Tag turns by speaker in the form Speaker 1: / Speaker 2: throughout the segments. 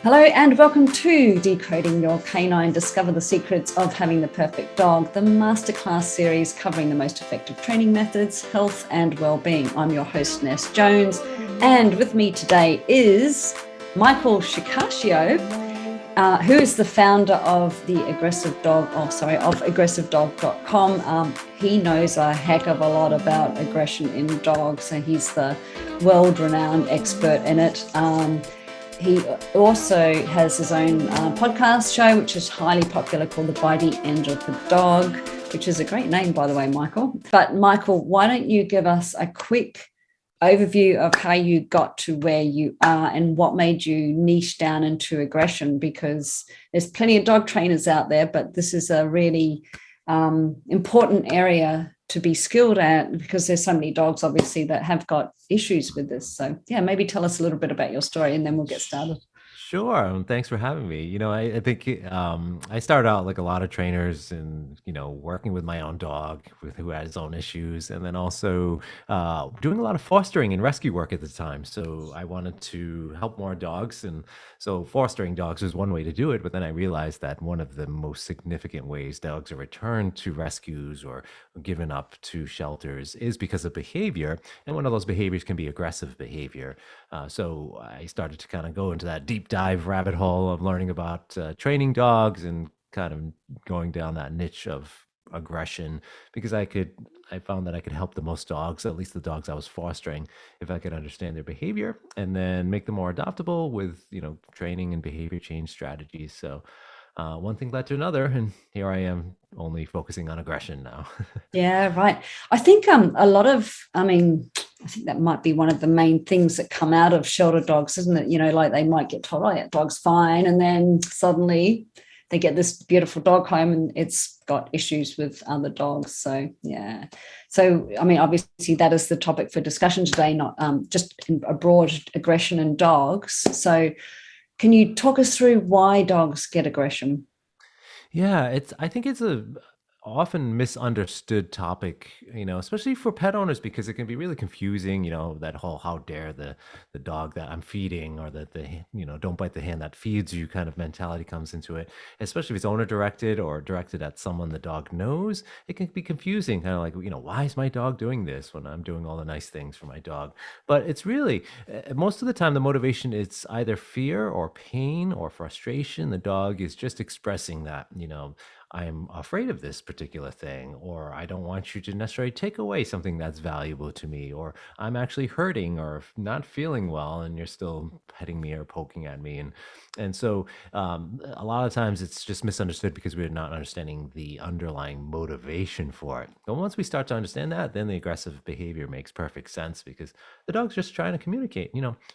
Speaker 1: Hello and welcome to Decoding Your Canine, Discover the Secrets of Having the Perfect Dog, the masterclass series covering the most effective training methods, health and well-being. I'm your host, Ness Jones, and with me today is Michael Shakashio, who is the founder of the aggressivedog.com. He knows a heck of a lot about aggression in dogs, so he's the world-renowned expert in it. He also has his own podcast show, which is highly popular, called The Bitey End of the Dog, which is a great name, by the way, Michael. But Michael, why don't you give us a quick overview of how you got to where you are and what made you niche down into aggression? Because there's plenty of dog trainers out there, but this is a really important area to be skilled at, because there's so many dogs obviously that have got issues with this. So yeah, maybe tell us a little bit about your story and then we'll get started.
Speaker 2: Sure. Thanks for having me. I think I started out like a lot of trainers and, working with my own dog who had his own issues. And then also doing a lot of fostering and rescue work at the time. So I wanted to help more dogs. And so fostering dogs was one way to do it. But then I realized that one of the most significant ways dogs are returned to rescues or given up to shelters is because of behavior. And one of those behaviors can be aggressive behavior. So I started to kind of go into that deep dive rabbit hole of learning about training dogs and kind of going down that niche of aggression because I found that I could help the most dogs, at least the dogs I was fostering, if I could understand their behavior and then make them more adaptable with, training and behavior change strategies. So one thing led to another, and here I am only focusing on aggression now.
Speaker 1: Yeah, right. I think I think that might be one of the main things that come out of shelter dogs, isn't it? Like they might get told, oh, that dog's fine. And then suddenly they get this beautiful dog home and it's got issues with other dogs. So, yeah. So, obviously that is the topic for discussion today, not just a broad aggression in dogs. So can you talk us through why dogs get aggression?
Speaker 2: Yeah, I think it's a often misunderstood topic, especially for pet owners because it can be really confusing, that whole how dare the dog that I'm feeding or that don't bite the hand that feeds you kind of mentality comes into it, especially if it's owner directed or directed at someone the dog knows. It can be confusing, kind of like, why is my dog doing this when I'm doing all the nice things for my dog? But it's really most of the time the motivation is either fear or pain or frustration. The dog is just expressing that, I'm afraid of this particular thing, or I don't want you to necessarily take away something that's valuable to me, or I'm actually hurting or not feeling well, and you're still petting me or poking at me, and so a lot of times it's just misunderstood because we're not understanding the underlying motivation for it. But once we start to understand that, then the aggressive behavior makes perfect sense because the dog's just trying to communicate.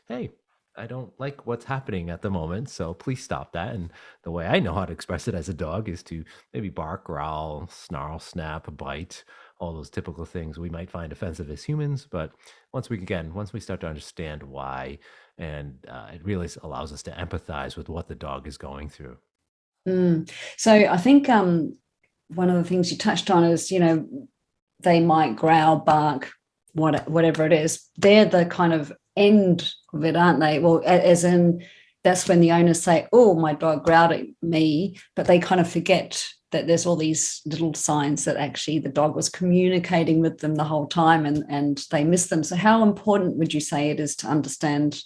Speaker 2: Hey, I don't like what's happening at the moment, so please stop that. And the way I know how to express it as a dog is to maybe bark, growl, snarl, snap, bite, all those typical things we might find offensive as humans. But once we start to understand why, and it really allows us to empathize with what the dog is going through.
Speaker 1: So I think one of the things you touched on is, they might growl, bark, whatever it is. They're the kind of end of it, aren't they? Well, as in that's when the owners say, oh, my dog growled at me, but they kind of forget that there's all these little signs that actually the dog was communicating with them the whole time and they miss them. So how important would you say it is to understand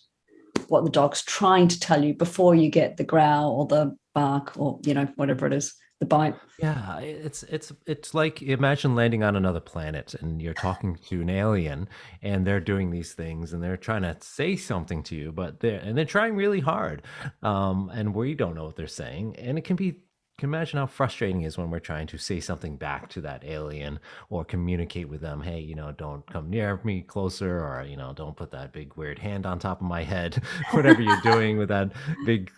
Speaker 1: what the dog's trying to tell you before you get the growl or the bark or, whatever it is, the bite?
Speaker 2: Yeah, it's like imagine landing on another planet and you're talking to an alien and they're doing these things and they're trying to say something to you, but they're trying really hard, and we don't know what they're saying, and it can imagine how frustrating it is when we're trying to say something back to that alien or communicate with them. Hey, don't come near me closer, or don't put that big weird hand on top of my head, whatever you're doing with that big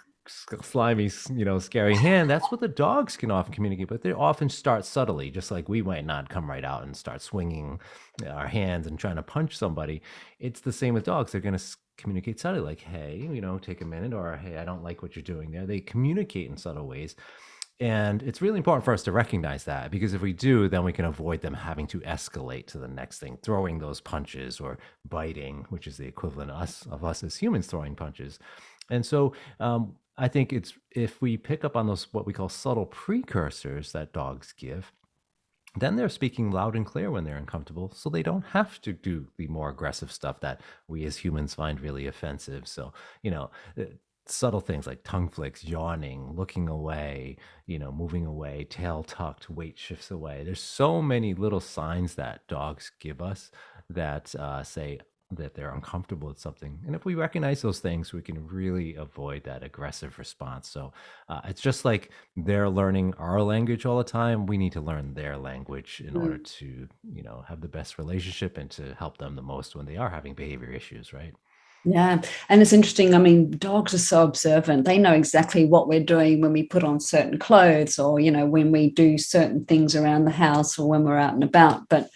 Speaker 2: slimy, scary hand. That's what the dogs can often communicate, but they often start subtly, just like we might not come right out and start swinging our hands and trying to punch somebody. It's the same with dogs. They're going to communicate subtly, like, hey, take a minute, or hey, I don't like what you're doing there. They communicate in subtle ways. And it's really important for us to recognize that, because if we do, then we can avoid them having to escalate to the next thing, throwing those punches or biting, which is the equivalent of us as humans throwing punches. And so I think it's if we pick up on those what we call subtle precursors that dogs give, then they're speaking loud and clear when they're uncomfortable, so they don't have to do the more aggressive stuff that we as humans find really offensive. So, you know, uh, subtle things like tongue flicks, yawning, looking away, moving away, tail tucked, weight shifts away. There's so many little signs that dogs give us that say that they're uncomfortable with something. And if we recognize those things, we can really avoid that aggressive response. So it's just like they're learning our language all the time. We need to learn their language in order
Speaker 1: Mm.
Speaker 2: to, have the best relationship and to help them the most when they are having behavior issues, right?
Speaker 1: Yeah. And it's interesting. I mean, dogs are so observant. They know exactly what we're doing when we put on certain clothes or, when we do certain things around the house or when we're out and about. But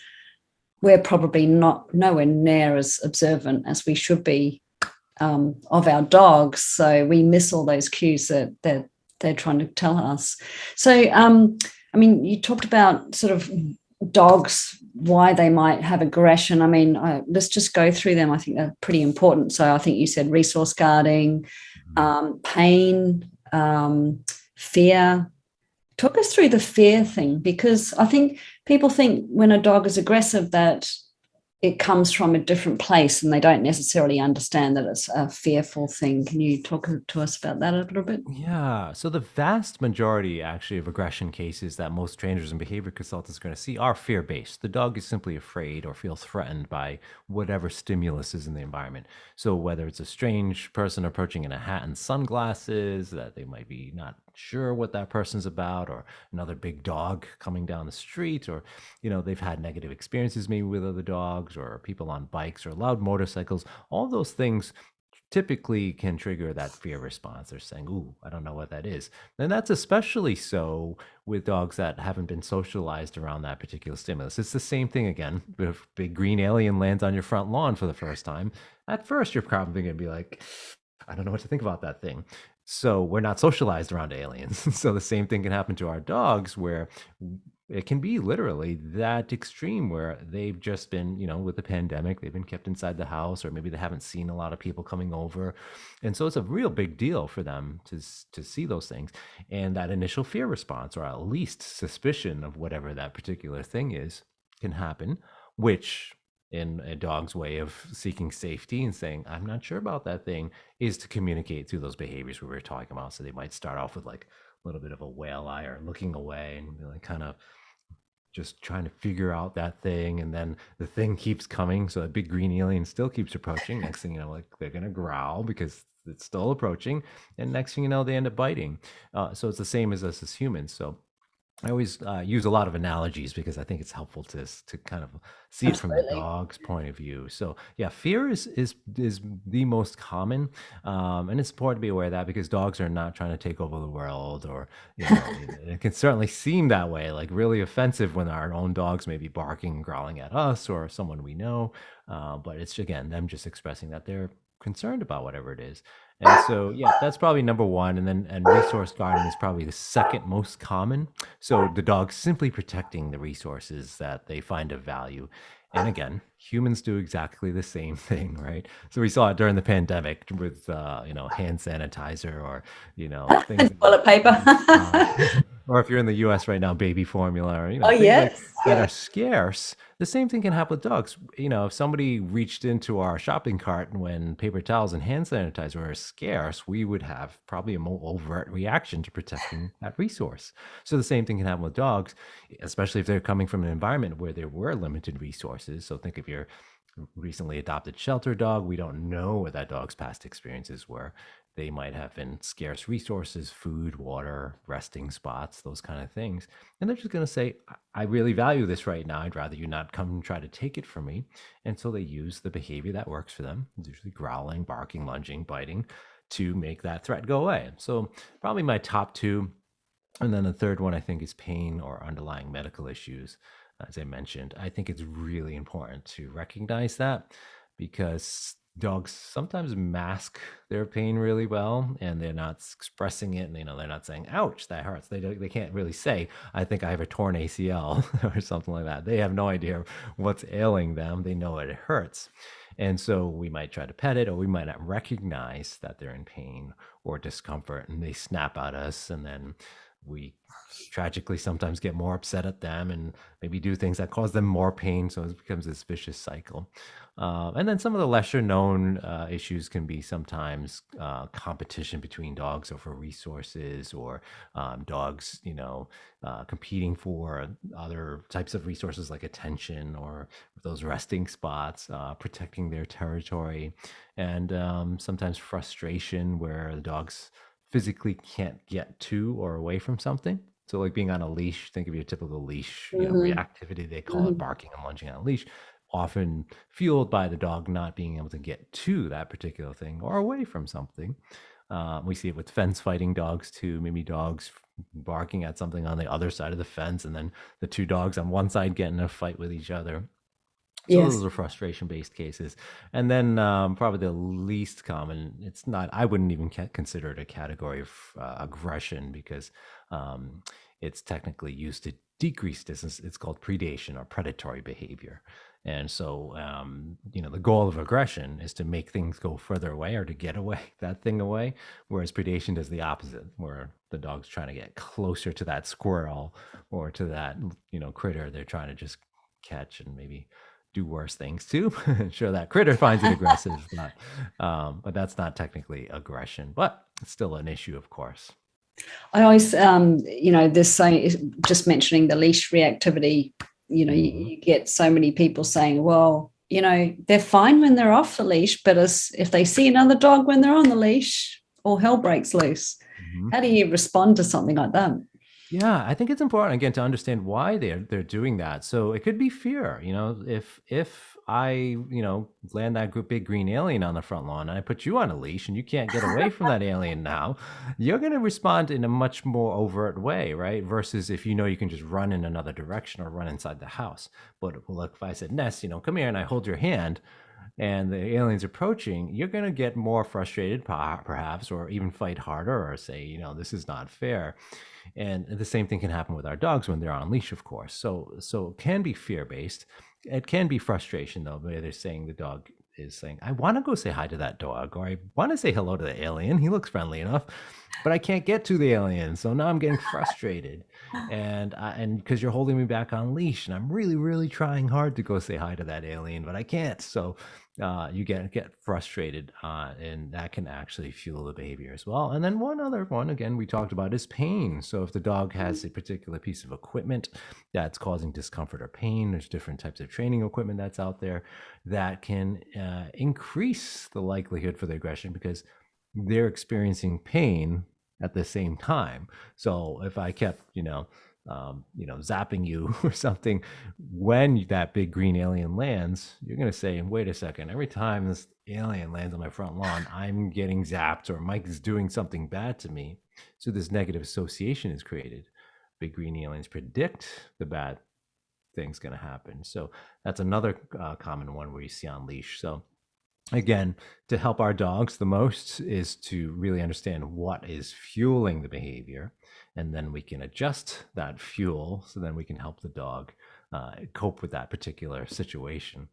Speaker 1: we're probably not nowhere near as observant as we should be of our dogs. So we miss all those cues that they're trying to tell us. So, I mean, you talked about sort of dogs, why they might have aggression. I mean, let's just go through them. I think they're pretty important. So I think you said resource guarding,
Speaker 2: Mhm.
Speaker 1: pain, fear. Talk us through the fear thing, because I think people think when a dog is aggressive that it comes from a different place and they don't necessarily understand that it's a fearful thing. Can you talk to us about that a little bit?
Speaker 2: Yeah. So the vast majority actually of aggression cases that most trainers and behavior consultants are going to see are fear-based. The dog is simply afraid or feels threatened by whatever stimulus is in the environment. So whether it's a strange person approaching in a hat and sunglasses that they might be not sure what that person's about, or another big dog coming down the street, or they've had negative experiences maybe with other dogs or people on bikes or loud motorcycles, all those things typically can trigger that fear response. They're saying, "Ooh, I don't know what that is." And that's especially so with dogs that haven't been socialized around that particular stimulus. It's the same thing again. If big green alien lands on your front lawn for the first time, at first you're probably going to be like, "I don't know what to think about that thing." So we're not socialized around aliens. So the same thing can happen to our dogs, where it can be literally that extreme where they've just been, with the pandemic, they've been kept inside the house, or maybe they haven't seen a lot of people coming over. And so it's a real big deal for them to see those things. And that initial fear response, or at least suspicion of whatever that particular thing is, can happen, which in a dog's way of seeking safety and saying, I'm not sure about that thing, is to communicate through those behaviors we were talking about. So they might start off with like a little bit of a whale eye or looking away and be like kind of just trying to figure out that thing, and then the thing keeps coming, so that big green alien still keeps approaching. Next thing you know, like they're gonna growl because it's still approaching, and next thing you know, they end up biting. So it's the same as us as humans. So I always use a lot of analogies because I think it's helpful to kind of see it from the
Speaker 1: Absolutely.
Speaker 2: dog's point of view. So yeah, fear is the most common, and it's important to be aware of that because dogs are not trying to take over the world, or it can certainly seem that way, like really offensive when our own dogs may be barking and growling at us or someone we know. But it's again them just expressing that they're concerned about whatever it is. And so, yeah, that's probably number one. And resource guarding is probably the second most common. So the dog's simply protecting the resources that they find of value. And again, humans do exactly the same thing, right? So we saw it during the pandemic with, hand sanitizer, or, things that
Speaker 1: Toilet paper.
Speaker 2: uh, or if you're in the US right now, baby formula, or,
Speaker 1: Oh,
Speaker 2: things like
Speaker 1: yes.
Speaker 2: that
Speaker 1: Yeah.
Speaker 2: are scarce. The same thing can happen with dogs. If somebody reached into our shopping cart when paper towels and hand sanitizer are scarce, we would have probably a more overt reaction to protecting that resource. So the same thing can happen with dogs, especially if they're coming from an environment where there were limited resources. So think of your recently adopted shelter dog. We don't know what that dog's past experiences were. They might have been scarce resources, food, water, resting spots, those kind of things. And they're just going to say, I really value this right now. I'd rather you not come and try to take it from me. And so they use the behavior that works for them, it's usually growling, barking, lunging, biting, to make that threat go away. So probably my top two. And then the third one, I think, is pain or underlying medical issues. As I mentioned, I think it's really important to recognize that, because Dogs sometimes mask their pain really well, and they're not expressing it, and they're not saying ouch, that hurts. They can't really say I think I have a torn ACL or something like that. They have no idea what's ailing them. They know it hurts. And so we might try to pet it, or we might not recognize that they're in pain or discomfort, and they snap at us, and then we tragically sometimes get more upset at them and maybe do things that cause them more pain. So it becomes this vicious cycle. And then some of the lesser known issues can be sometimes competition between dogs over resources, or dogs, competing for other types of resources like attention or those resting spots, protecting their territory, and sometimes frustration where the dogs physically can't get to or away from something. So, like being on a leash, think of your typical leash,
Speaker 1: Hmm.
Speaker 2: reactivity, they call it,
Speaker 1: Hmm.
Speaker 2: barking and lunging on a leash, often fueled by the dog not being able to get to that particular thing or away from something. We see it with fence fighting dogs too, maybe dogs barking at something on the other side of the fence, and then the two dogs on one side getting in a fight with each other. So those
Speaker 1: Yes.
Speaker 2: are frustration based cases. And then probably the least common, it's not, I wouldn't even consider it a category of aggression, because um, it's technically used to decrease distance. It's called predation or predatory behavior. And so, the goal of aggression is to make things go further away or to get away, that thing away. Whereas predation does the opposite, where the dog's trying to get closer to that squirrel or to that, critter they're trying to just catch and maybe do worse things too. Sure, that critter finds it aggressive, but that's not technically aggression, but it's still an issue, of course.
Speaker 1: I always, this saying, just mentioning the leash reactivity,
Speaker 2: Hmm.
Speaker 1: you get so many people saying, well, they're fine when they're off the leash, but if they see another dog when they're on the leash, all hell breaks loose.
Speaker 2: Hmm.
Speaker 1: How do you respond to something like that?
Speaker 2: Yeah, I think it's important again to understand why they're doing that. So it could be fear. If I land that big green alien on the front lawn and I put you on a leash and you can't get away from that alien now, you're going to respond in a much more overt way, right? Versus if you can just run in another direction or run inside the house. But look, if I said, Ness, come here, and I hold your hand, and the alien's approaching, you're going to get more frustrated, perhaps, or even fight harder, or say, this is not fair. And the same thing can happen with our dogs when they're on leash, of course. So it can be fear based. It can be frustration though, where they're saying the dog is saying, I want to go say hi to that dog, or I want to say hello to the alien. He looks friendly enough, but I can't get to the alien. So now I'm getting frustrated. And because you're holding me back on leash, and I'm really, really trying hard to go say hi to that alien, but I can't. So you get frustrated, and that can actually fuel the behavior as well. And then one other one, again, we talked about is pain. So if the dog has a particular piece of equipment that's causing discomfort or pain, there's different types of training equipment that's out there that can increase the likelihood for the aggression, because they're experiencing pain at the same time. So if I kept, zapping you or something, when that big green alien lands, you're going to say, wait a second, every time this alien lands on my front lawn, I'm getting zapped, or Mike is doing something bad to me. So this negative association is created. Big green aliens predict the bad thing's going to happen. So that's another common one where you see on leash. So again, to help our dogs the most is to really understand what is fueling the behavior, and then we can adjust that fuel, so then we can help the dog cope with that particular situation.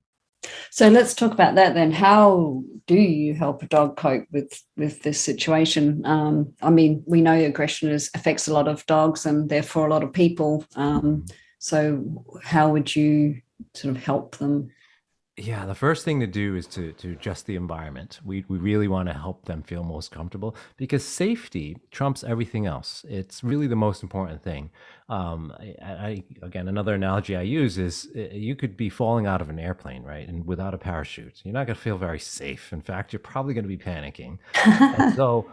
Speaker 1: So let's talk about that then. How do you help a dog cope with this situation? I mean, we know aggression affects a lot of dogs and therefore a lot of people.
Speaker 2: Mhm.
Speaker 1: So how would you sort of help them?
Speaker 2: Yeah, the first thing to do is to adjust the environment. We really want to help them feel most comfortable, because safety trumps everything else. It's really the most important thing. Again, another analogy I use is, you could be falling out of an airplane, right, and without a parachute, you're not going to feel very safe. In fact, you're probably going to be panicking. And so,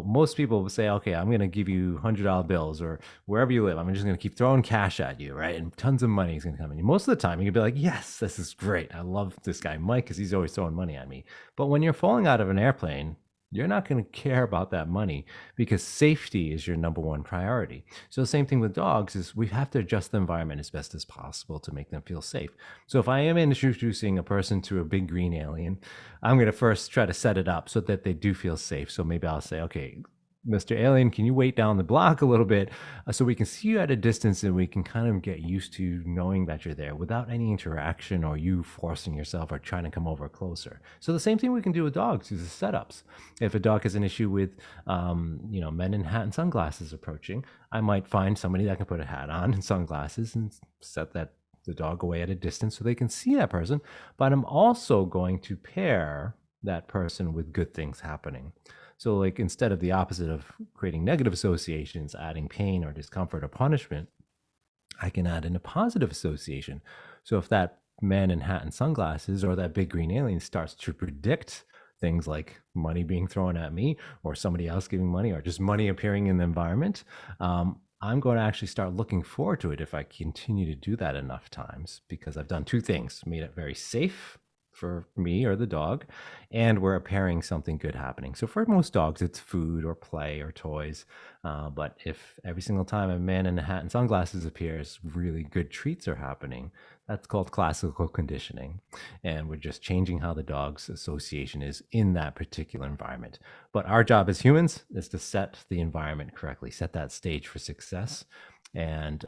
Speaker 2: most people will say, okay, I'm going to give you $100 bills, or wherever you live, I'm just going to keep throwing cash at you, right? And tons of money is going to come in. Most of the time, you can be like, yes, this is great. I love this guy, Mike, because he's always throwing money at me. But when you're falling out of an airplane, you're not going to care about that money because safety is your number one priority. So the same thing with dogs is we have to adjust the environment as best as possible to make them feel safe. So if I am introducing a person to a big green alien, I'm going to first try to set it up so that they do feel safe. So maybe I'll say, okay, Mr. Alien, can you wait down the block a little bit so we can see you at a distance and we can kind of get used to knowing that you're there without any interaction or you forcing yourself or trying to come over closer. So the same thing we can do with dogs is the setups. If a dog has an issue with, men in hat and sunglasses approaching, I might find somebody that can put a hat on and sunglasses and set the dog away at a distance so they can see that person. But I'm also going to pair that person with good things happening. So, like, instead of the opposite of creating negative associations, adding pain or discomfort or punishment, I can add in a positive association. So, if that man in hat and sunglasses or that big green alien starts to predict things like money being thrown at me or somebody else giving money or just money appearing in the environment, I'm going to actually start looking forward to it if I continue to do that enough times because I've done two things: made it very safe for me or the dog, and we're pairing something good happening. So for most dogs, it's food or play or toys. But if every single time a man in a hat and sunglasses appears, really good treats are happening. That's called classical conditioning. And we're just changing how the dog's association is in that particular environment. But our job as humans is to set the environment correctly, set that stage for success. And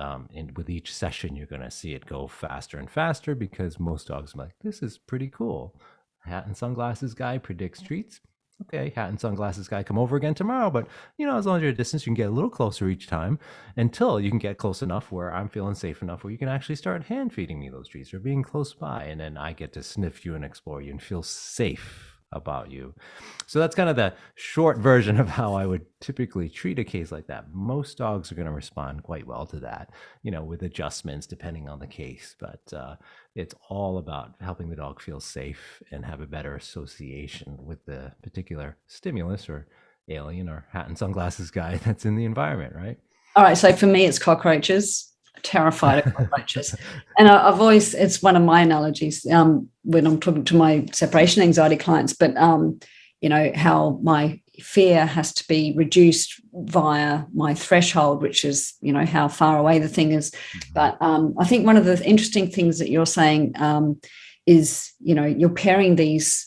Speaker 2: with each session, you're going to see it go faster and faster because most dogs are like, this is pretty cool. Hat and sunglasses guy predicts treats. Okay, hat and sunglasses guy, come over again tomorrow. But, as long as you're at a distance, you can get a little closer each time until you can get close enough where I'm feeling safe enough where you can actually start hand feeding me those treats or being close by. And then I get to sniff you and explore you and feel safe about you. So that's kind of the short version of how I would typically treat a case like that. Most dogs are going to respond quite well to that, with adjustments depending on the case. But it's all about helping the dog feel safe and have a better association with the particular stimulus or alien or hat and sunglasses guy that's in the environment, right?
Speaker 1: All right. So for me, it's cockroaches. Terrified of cockroaches, and I've always, it's one of my analogies when I'm talking to my separation anxiety clients. But how my fear has to be reduced via my threshold, which is how far away the thing is. But I think one of the interesting things that you're saying is you're pairing these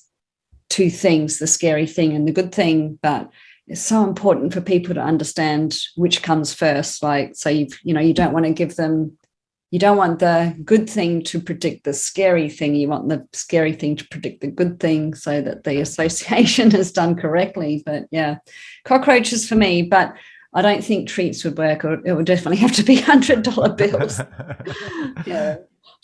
Speaker 1: two things, the scary thing and the good thing, but it's so important for people to understand which comes first. Like, so you don't want to give them, you don't want the good thing to predict the scary thing. You want the scary thing to predict the good thing so that the association is done correctly. But yeah, cockroaches for me, but I don't think treats would work, or it would definitely have to be $100 bills. Yeah,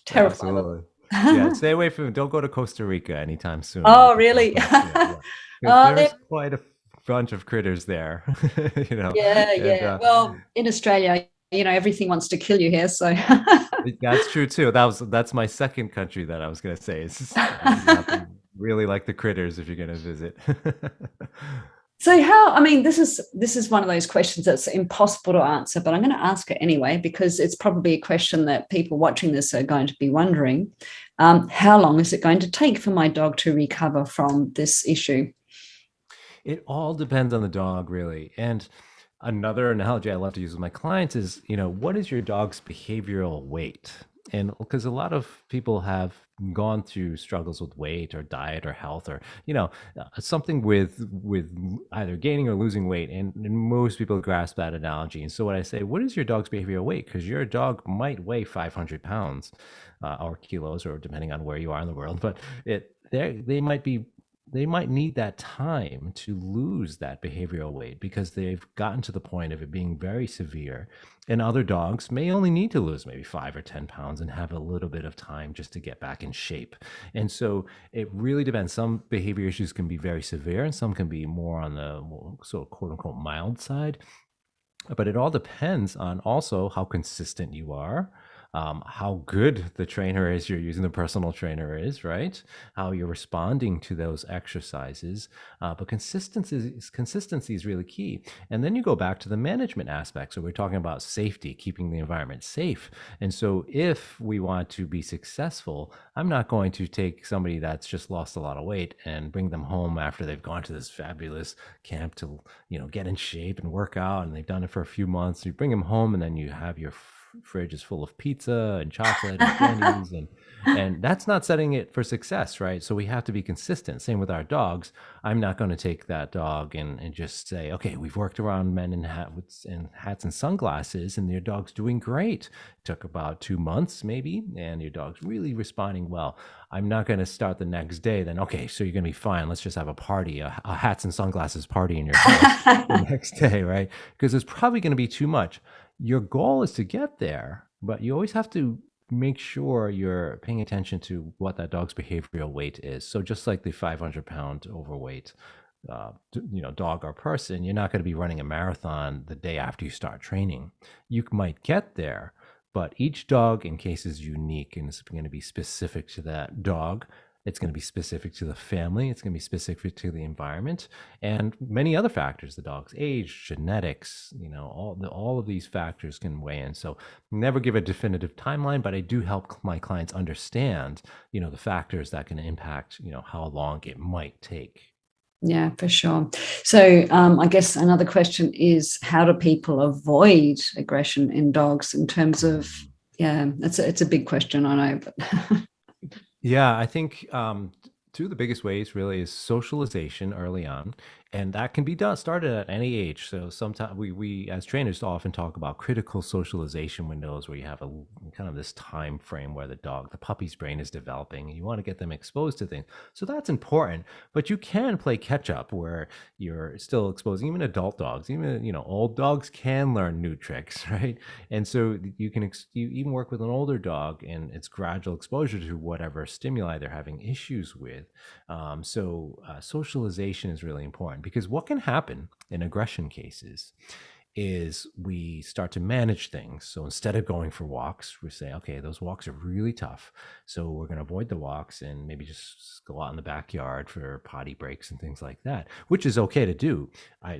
Speaker 1: terrified.
Speaker 2: Absolutely. Yeah, stay away from. Don't go to Costa Rica anytime soon.
Speaker 1: Oh, really?
Speaker 2: Yeah, because
Speaker 1: Oh,
Speaker 2: there's quite a bunch of critters there. you know,
Speaker 1: yeah,
Speaker 2: and
Speaker 1: yeah. Well, in Australia, everything wants to kill you here. So,
Speaker 2: that's true too. That's my second country that I was gonna say. You have to really like the critters if you're gonna visit.
Speaker 1: so how? I mean, this is one of those questions that's impossible to answer, but I'm going to ask it anyway because it's probably a question that people watching this are going to be wondering. How long is it going to take for my dog to recover from this issue?
Speaker 2: It all depends on the dog, really. And another analogy I love to use with my clients is, what is your dog's behavioral weight? And because a lot of people have gone through struggles with weight or diet or health or, something with either gaining or losing weight. And most people grasp that analogy. And so what I say, what is your dog's behavioral weight? Because your dog might weigh 500 pounds or kilos, or depending on where you are in the world, but they might need that time to lose that behavioral weight because they've gotten to the point of it being very severe. And other dogs may only need to lose maybe 5 or 10 pounds and have a little bit of time just to get back in shape. And so it really depends. Some behavior issues can be very severe and some can be more on the sort of quote unquote mild side. But it all depends on also how consistent you are, how good the trainer is you're using, the personal trainer is, right? How you're responding to those exercises. But consistency is really key. And then you go back to the management aspect. So we're talking about safety, keeping the environment safe. And so if we want to be successful, I'm not going to take somebody that's just lost a lot of weight and bring them home after they've gone to this fabulous camp to, get in shape and work out, and they've done it for a few months. You bring them home, and then you have your fridge is full of pizza and chocolate and candies, and that's not setting it for success, right? So we have to be consistent. Same with our dogs. I'm not going to take that dog and just say, okay, we've worked around men in hats and sunglasses, and your dog's doing great. It took about 2 months maybe, and your dog's really responding well. I'm not going to start the next day. Then, okay, so you're going to be fine. Let's just have a party, a hats and sunglasses party in your house the next day, right? Because it's probably going to be too much. Your goal is to get there, but you always have to make sure you're paying attention to what that dog's behavioral weight is. So just like the 500-pound overweight, dog or person, you're not going to be running a marathon the day after you start training. You might get there, but each dog in case is unique, and it's going to be specific to that dog. It's going to be specific to the family. It's going to be specific to the environment and many other factors, the dog's age, genetics, all of these factors can weigh in. So never give a definitive timeline, but I do help my clients understand, the factors that can impact, how long it might take.
Speaker 1: Yeah, for sure. So I guess another question is, how do people avoid aggression in dogs in terms of, yeah, it's a big question, I know, but
Speaker 2: Yeah, I think two of the biggest ways really is socialization early on, and that can be done started at any age. So sometimes we as trainers often talk about critical socialization windows where you have a kind of this time frame where the puppy's brain is developing, and you want to get them exposed to things. So that's important, but you can play catch up where you're still exposing even adult dogs, even old dogs can learn new tricks, right? And so you even work with an older dog, and it's gradual exposure to whatever stimuli they're having issues with. Socialization is really important because what can happen in aggression cases is we start to manage things. So instead of going for walks, we say, okay, those walks are really tough. So we're going to avoid the walks and maybe just go out in the backyard for potty breaks and things like that, which is okay to do.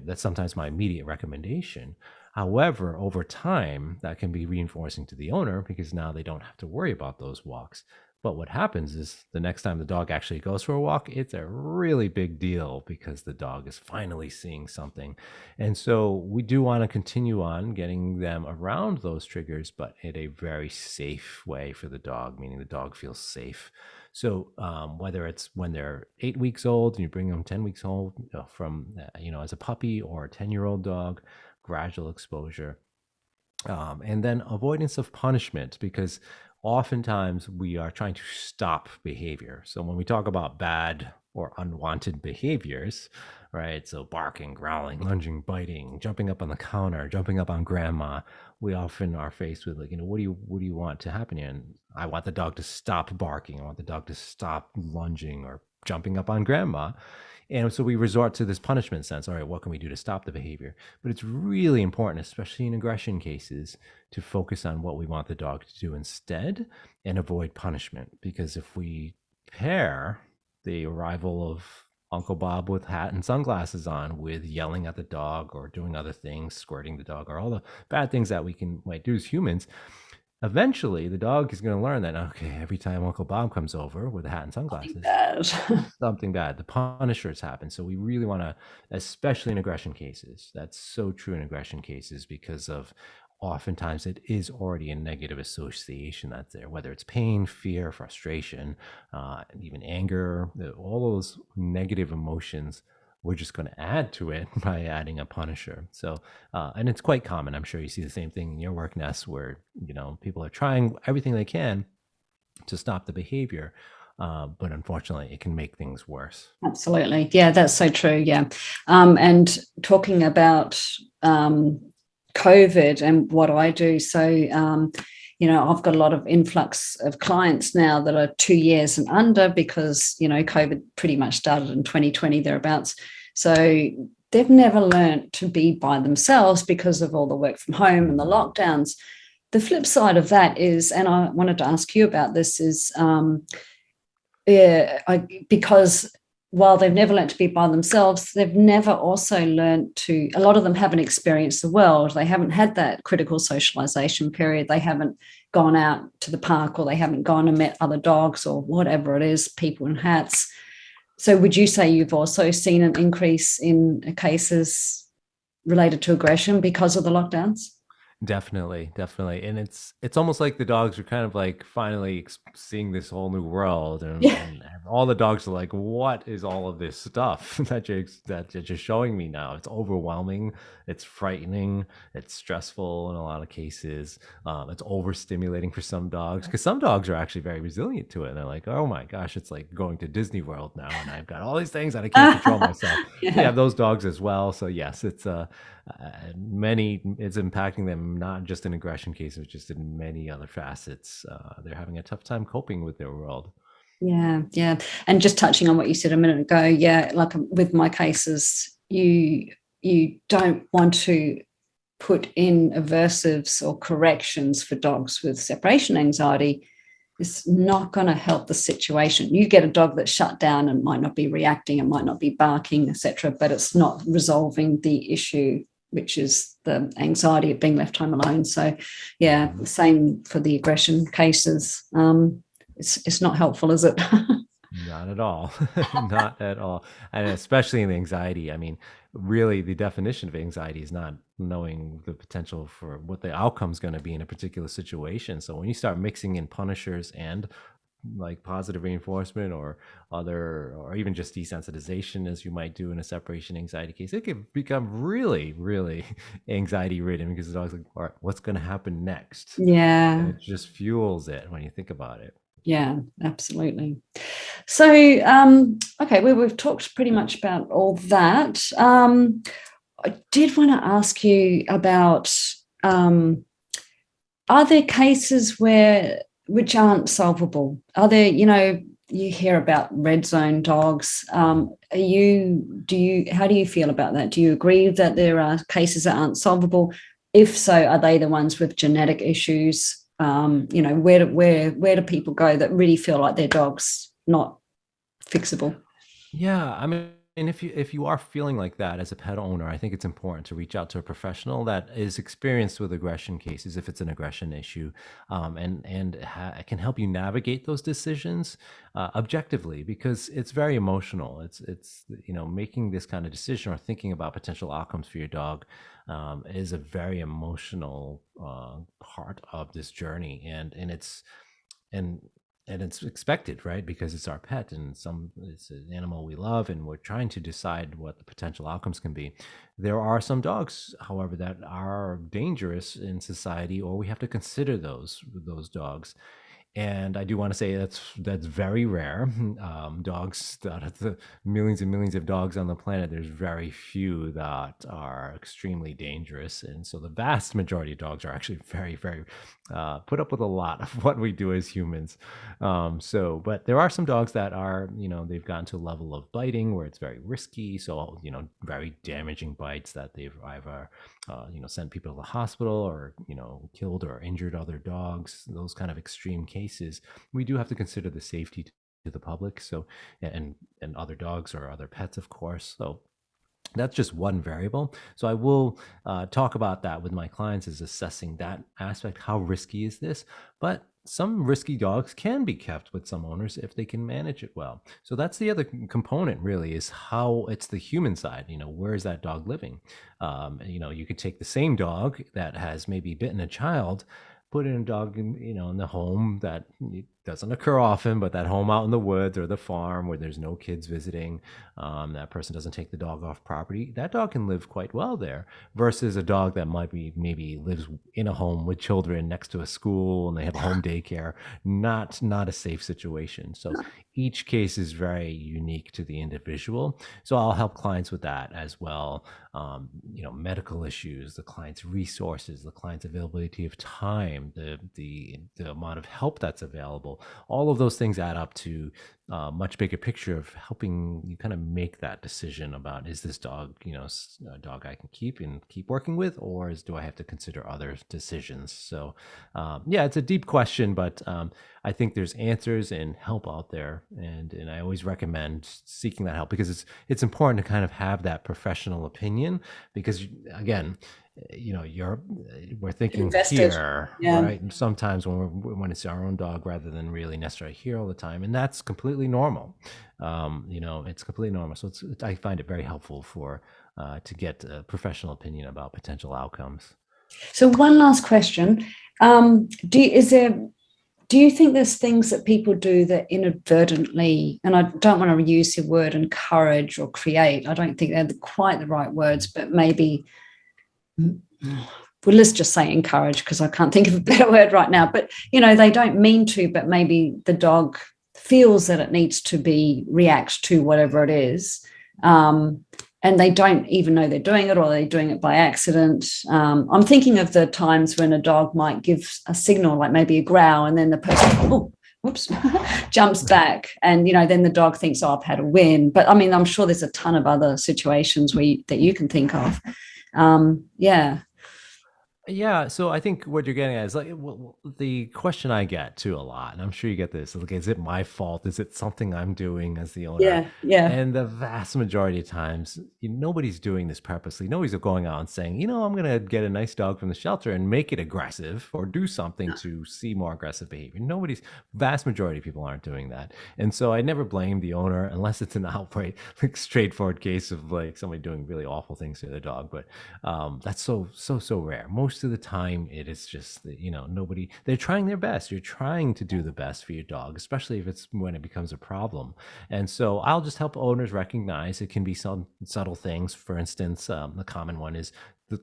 Speaker 2: That's sometimes my immediate recommendation. However, over time, that can be reinforcing to the owner because now they don't have to worry about those walks. But what happens is the next time the dog actually goes for a walk, it's a really big deal because the dog is finally seeing something. And so we do want to continue on getting them around those triggers, but in a very safe way for the dog, meaning the dog feels safe. So whether it's when they're 8 weeks old and you bring them 10 weeks old as a puppy, or a 10-year-old dog, gradual exposure. And then avoidance of punishment, because oftentimes we are trying to stop behavior. So when we talk about bad or unwanted behaviors, right? So barking, growling, lunging, biting, jumping up on the counter, jumping up on grandma, we often are faced with what do you want to happen here? And I want the dog to stop barking. I want the dog to stop lunging or jumping up on grandma. And so we resort to this punishment sense. All right, what can we do to stop the behavior? But it's really important, especially in aggression cases, to focus on what we want the dog to do instead and avoid punishment. Because if we pair the arrival of Uncle Bob with hat and sunglasses on with yelling at the dog or doing other things, squirting the dog, or all the bad things that might do as humans, eventually the dog is going to learn that, okay, every time Uncle Bob comes over with a hat and sunglasses, something bad, the punishers happen. So we really want to, especially in aggression cases, that's so true in aggression cases, because of oftentimes it is already a negative association that's there, whether it's pain, fear, frustration, even anger, all those negative emotions. We're just going to add to it by adding a punisher. So, and it's quite common. I'm sure you see the same thing in your work, Ness, where people are trying everything they can to stop the behavior, but unfortunately, it can make things worse.
Speaker 1: Absolutely, yeah, that's so true. Yeah, and talking about COVID and what I do, so I've got a lot of influx of clients now that are 2 years and under because, COVID pretty much started in 2020 thereabouts. So they've never learned to be by themselves because of all the work from home and the lockdowns. The flip side of that is, and I wanted to ask you about this, is because while they've never learned to be by themselves, they've never also learned to, a lot of them haven't experienced the world. They haven't had that critical socialization period. They haven't gone out to the park, or they haven't gone and met other dogs or whatever it is, people in hats. So would you say you've also seen an increase in cases related to aggression because of the lockdowns?
Speaker 2: Definitely, definitely, and it's almost like the dogs are kind of like finally seeing this whole new world, and,
Speaker 1: Yeah.
Speaker 2: and all the dogs are like, "What is all of this stuff that you're showing me now?" It's overwhelming, it's frightening, it's stressful in a lot of cases. It's overstimulating for some dogs because some dogs are actually very resilient to it. And they're like, "Oh my gosh, it's like going to Disney World now, and I've got all these things that I can't control myself." We
Speaker 1: Yeah.
Speaker 2: have those dogs as well. So yes, it's impacting them not just in aggression cases, just in many other facets. They're having a tough time coping with their world.
Speaker 1: Yeah, yeah. And just touching on what you said a minute ago, yeah, like with my cases, you don't want to put in aversives or corrections for dogs with separation anxiety. It's not going to help the situation. You get a dog that's shut down and might not be reacting, and might not be barking, etc., but it's not resolving the issue, which is the anxiety of being left home alone. So, yeah,
Speaker 2: Mhm.
Speaker 1: same for the aggression cases. It's not helpful, is it?
Speaker 2: Not at all. Not at all. And especially in the anxiety. I mean, really, the definition of anxiety is not knowing the potential for what the outcome is going to be in a particular situation. So when you start mixing in punishers and like positive reinforcement or other, or even just desensitization, as you might do in a separation anxiety case, it can become really, really anxiety ridden because the dog's like, all right, what's going to happen next? And
Speaker 1: Yeah,
Speaker 2: it just fuels it when you think about it.
Speaker 1: yeah, absolutely. So, okay, we've talked pretty much about all that. I did want to ask you about, um, are there cases where which aren't solvable? Are there, you hear about red zone dogs. How do you feel about that? Do you agree that there are cases that aren't solvable? If so, are they the ones with genetic issues? Where do people go that really feel like their dog's not fixable?
Speaker 2: Yeah, I mean, and if you are feeling like that as a pet owner, I think it's important to reach out to a professional that is experienced with aggression cases, if it's an aggression issue, and can help you navigate those decisions objectively, because it's very emotional. It's making this kind of decision or thinking about potential outcomes for your dog is a very emotional part of this journey, and and it's expected, right? Because it's our pet, and it's an animal we love, and we're trying to decide what the potential outcomes can be. There are some dogs, however, that are dangerous in society, or we have to consider those dogs. And I do want to say that's very rare. Dogs, out of the millions and millions of dogs on the planet, there's very few that are extremely dangerous, and so the vast majority of dogs are actually very, very put up with a lot of what we do as humans. But there are some dogs that are, they've gotten to a level of biting where it's very risky. So, very damaging bites that they've either sent people to the hospital, or killed or injured other dogs. Those kind of extreme cases, we do have to consider the safety to the public. So, and other dogs or other pets, of course. So that's just one variable. So I will talk about that with my clients, is assessing that aspect. How risky is this? But some risky dogs can be kept with some owners if they can manage it well. So that's the other component, really, is how it's the human side. Where is that dog living? You could take the same dog that has maybe bitten a child, put in a dog in the home that it doesn't occur often, but that home out in the woods or the farm where there's no kids visiting, that person doesn't take the dog off property, that dog can live quite well there, versus a dog that might be maybe lives in a home with children next to a school and they have a home daycare. Not a safe situation. So each case is very unique to the individual. So I'll help clients with that as well. Medical issues, the client's resources, the client's availability of time, the amount of help that's available, reliable. All of those things add up to a much bigger picture of helping you kind of make that decision about, is this dog, a dog I can keep and keep working with, or do I have to consider other decisions? So yeah, it's a deep question, but I think there's answers and help out there, and I always recommend seeking that help, because it's important to kind of have that professional opinion, because again, we're thinking
Speaker 1: Invested.
Speaker 2: here,
Speaker 1: Yeah.
Speaker 2: right? And sometimes when it's our own dog, rather than really necessarily here all the time, and that's completely normal. It's completely normal. So I find it very helpful to get a professional opinion about potential outcomes.
Speaker 1: So one last question. Do you think there's things that people do that inadvertently, and I don't want to use the word encourage or create, I don't think they're quite the right words, but maybe, well, let's just say encourage, because I can't think of a better word right now, but, they don't mean to, but maybe the dog feels that it needs to react to whatever it is. And they don't even know they're doing it, or they're doing it by accident. I'm thinking of the times when a dog might give a signal, like maybe a growl, and then the person, jumps back, and then the dog thinks, "Oh, I've had a win." But I mean, I'm sure there's a ton of other situations that you can think of. Yeah.
Speaker 2: Yeah, so I think what you're getting at is the question I get too a lot, and I'm sure you get this. Like, is it my fault? Is it something I'm doing as the owner?
Speaker 1: Yeah.
Speaker 2: And the vast majority of times, nobody's doing this purposely. Nobody's going out and saying, I'm going to get a nice dog from the shelter and make it aggressive, or do something to see more aggressive behavior. Vast majority of people aren't doing that. And so I never blame the owner, unless it's an outright, straightforward case of like somebody doing really awful things to their dog. But that's so rare. Most of the time, it is just that, they're trying their best. You're trying to do the best for your dog, especially if it's when it becomes a problem. And so I'll just help owners recognize it can be some subtle things. For instance, the common one is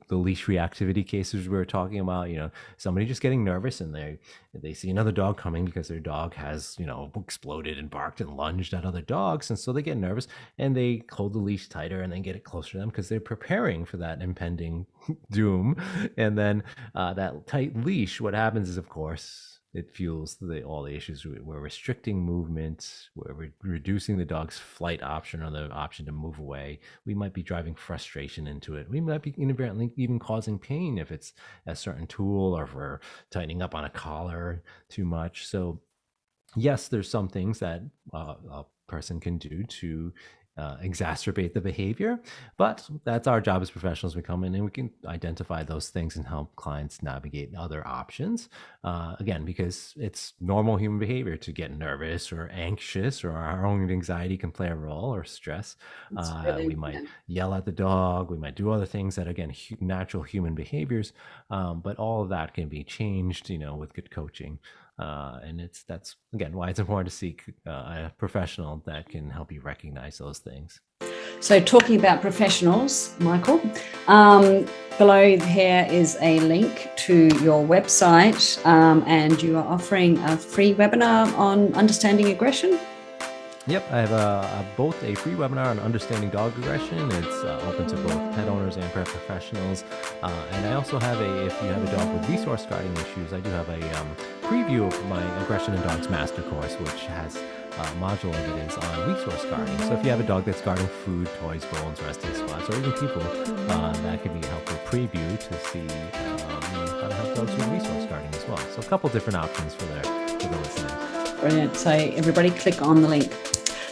Speaker 2: the leash reactivity cases we were talking about. Somebody just getting nervous, and they see another dog coming because their dog has exploded and barked and lunged at other dogs, and so they get nervous and they hold the leash tighter and then get it closer to them, because they're preparing for that impending doom. And then that tight leash, what happens is, of course, it fuels all the issues. We're restricting movement. We're reducing the dog's flight option, or the option to move away. We might be driving frustration into it. We might be inadvertently even causing pain if it's a certain tool, or if we're tightening up on a collar too much. So yes, there's some things that a person can do to exacerbate the behavior, but that's our job as professionals. We come in and we can identify those things and help clients navigate other options. Again, because it's normal human behavior to get nervous or anxious, or our own anxiety can play a role, or stress. We might yell at the dog. We might do other things that, again, natural human behaviors. But all of that can be changed, with good coaching. And that's again why it's important to seek a professional that can help you recognize those things.
Speaker 1: So talking about professionals, Michael, below here is a link to your website, and you are offering a free webinar on understanding aggression.
Speaker 2: Yep, I have both a free webinar on understanding dog aggression. It's open to both pet owners and pet professionals. And I also have if you have a dog with resource guarding issues, I do have a preview of my Aggression in Dogs Master Course, which has a module of it is on resource guarding. So if you have a dog that's guarding food, toys, bones, resting spots, or even people, that can be a helpful preview to see how to help dogs with resource guarding as well. So a couple different options for the listeners.
Speaker 1: Brilliant. So everybody click on the link.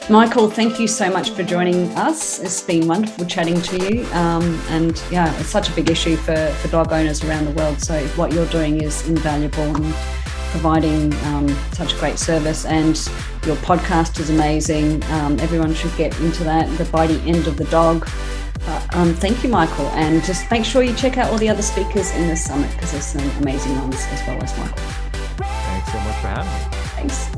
Speaker 1: Michael, thank you so much for joining us. It's been wonderful chatting to you. And yeah, it's such a big issue for dog owners around the world. So what you're doing is invaluable and providing such great service. And your podcast is amazing. Everyone should get into that, the bitey end of the dog. Thank you, Michael. And just make sure you check out all the other speakers in this summit, because there's some amazing ones as well as Michael.
Speaker 2: Thanks so much for having me.
Speaker 1: Thanks.